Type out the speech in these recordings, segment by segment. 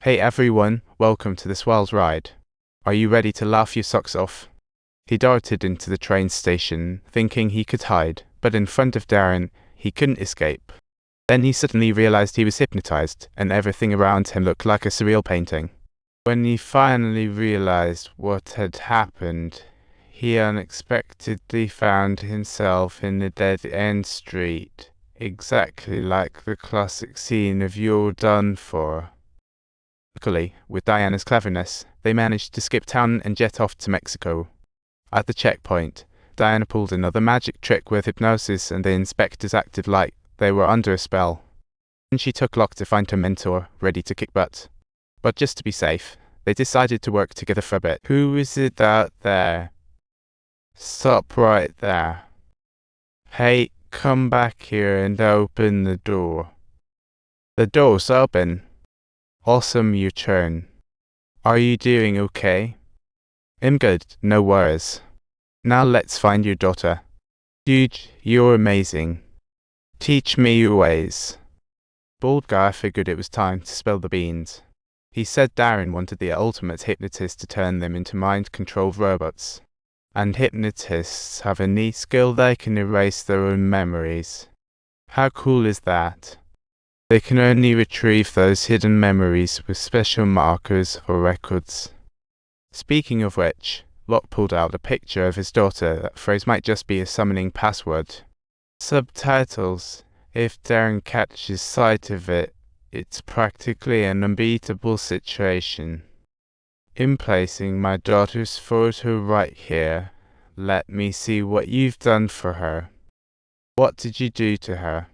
Hey everyone, welcome to this wild ride. Are you ready to laugh your socks off? He darted into the train station, thinking he could hide, but in front of Darren, he couldn't escape. Then he suddenly realized he was hypnotized, and everything around him looked like a surreal painting. When he finally realized what had happened, he unexpectedly found himself in a dead-end street, exactly like the classic scene of You're Done For. Luckily, with Diana's cleverness, they managed to skip town and jet off to Mexico. At the checkpoint, Diana pulled another magic trick with hypnosis, and the inspectors acted like they were under a spell. Then she took Locke to find her mentor, ready to kick butt. But just to be safe, they decided to work together for a bit. Who is it out there? Stop right there. Hey, come back here and open the door. The door's open. Awesome, your turn. Are you doing okay? I'm good, no worries. Now let's find your daughter. Dude, you're amazing. Teach me your ways. Bald guy figured it was time to spill the beans. He said Darren wanted the ultimate hypnotist to turn them into mind-controlled robots. And hypnotists have a neat skill: they can erase their own memories. How cool is that? They can only retrieve those hidden memories with special markers or records. Speaking of which, Locke pulled out a picture of his daughter. That phrase might just be a summoning password. Subtitles. If Darren catches sight of it, it's practically an unbeatable situation. In placing my daughter's photo right here, let me see what you've done for her. What did you do to her?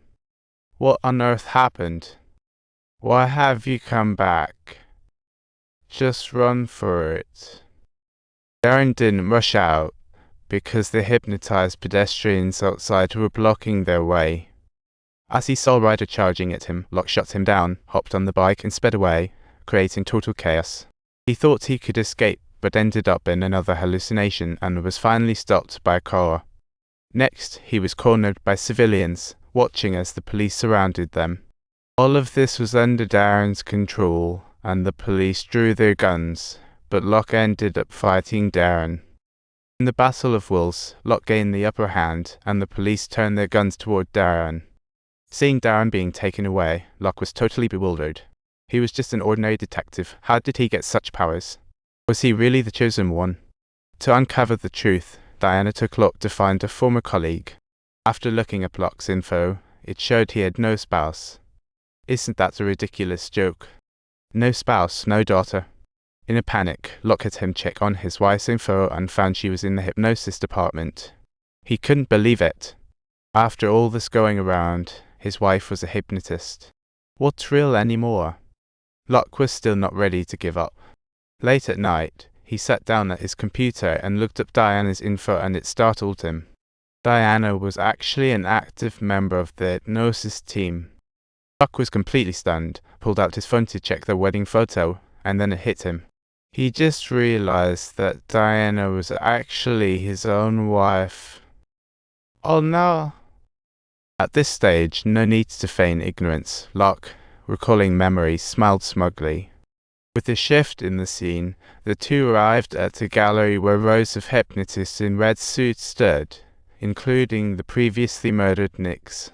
What on earth happened? Why have you come back? Just run for it. Darren didn't rush out, because the hypnotized pedestrians outside were blocking their way. As he saw Ryder charging at him, Locke shot him down, hopped on the bike and sped away, creating total chaos. He thought he could escape, but ended up in another hallucination and was finally stopped by a car. Next, he was cornered by civilians, watching as the police surrounded them. All of this was under Darren's control, and the police drew their guns, but Locke ended up fighting Darren. In the Battle of Wills, Locke gained the upper hand, and the police turned their guns toward Darren. Seeing Darren being taken away, Locke was totally bewildered. He was just an ordinary detective. How did he get such powers? Was he really the chosen one? To uncover the truth, Diana took Locke to find a former colleague. After looking up Locke's info, it showed he had no spouse. Isn't that a ridiculous joke? No spouse, no daughter. In a panic, Locke had him check on his wife's info and found she was in the hypnosis department. He couldn't believe it. After all this going around, his wife was a hypnotist. What's real anymore? Locke was still not ready to give up. Late at night, he sat down at his computer and looked up Diana's info, and it startled him. Diana was actually an active member of the Hypnosis team. Locke was completely stunned, pulled out his phone to check their wedding photo, and then it hit him. He just realized that Diana was actually his own wife. Oh no! At this stage, no need to feign ignorance. Locke, recalling memories, smiled smugly. With a shift in the scene, the two arrived at a gallery where rows of hypnotists in red suits stood, including the previously murdered Nix.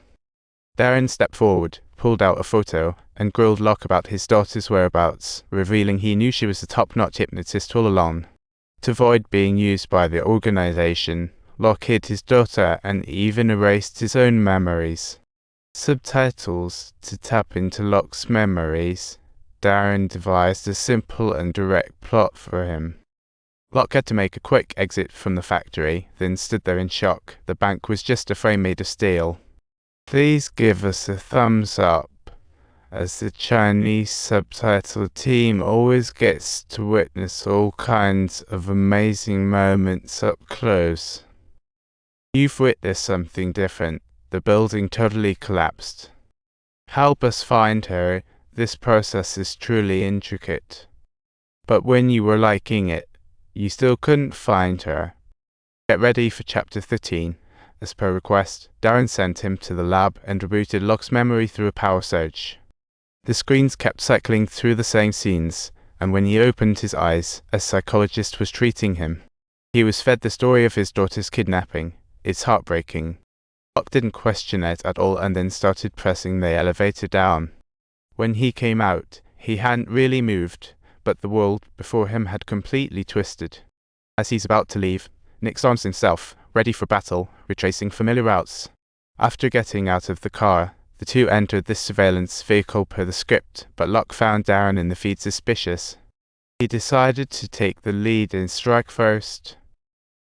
Darren stepped forward, pulled out a photo, and grilled Locke about his daughter's whereabouts, revealing he knew she was a top-notch hypnotist all along. To avoid being used by the organization, Locke hid his daughter and even erased his own memories. Subtitles. To tap into Locke's memories, Darren devised a simple and direct plot for him. Locke had to make a quick exit from the factory, then stood there in shock. The bank was just a frame made of steel. Please give us a thumbs up, as the Chinese subtitle team always gets to witness all kinds of amazing moments up close. You've witnessed something different. The building totally collapsed. Help us find her. This process is truly intricate. But when you were liking it, you still couldn't find her. Get ready for Chapter 13. As per request, Darren sent him to the lab and rebooted Locke's memory through a power surge. The screens kept cycling through the same scenes, and when he opened his eyes, a psychologist was treating him. He was fed the story of his daughter's kidnapping. It's heartbreaking. Doc didn't question it at all and then started pressing the elevator down. When he came out, he hadn't really moved, but the world before him had completely twisted. As he's about to leave, Nick arms himself, ready for battle, retracing familiar routes. After getting out of the car, the two entered this surveillance vehicle per the script, but Locke found Darren in the feed suspicious. He decided to take the lead and strike first.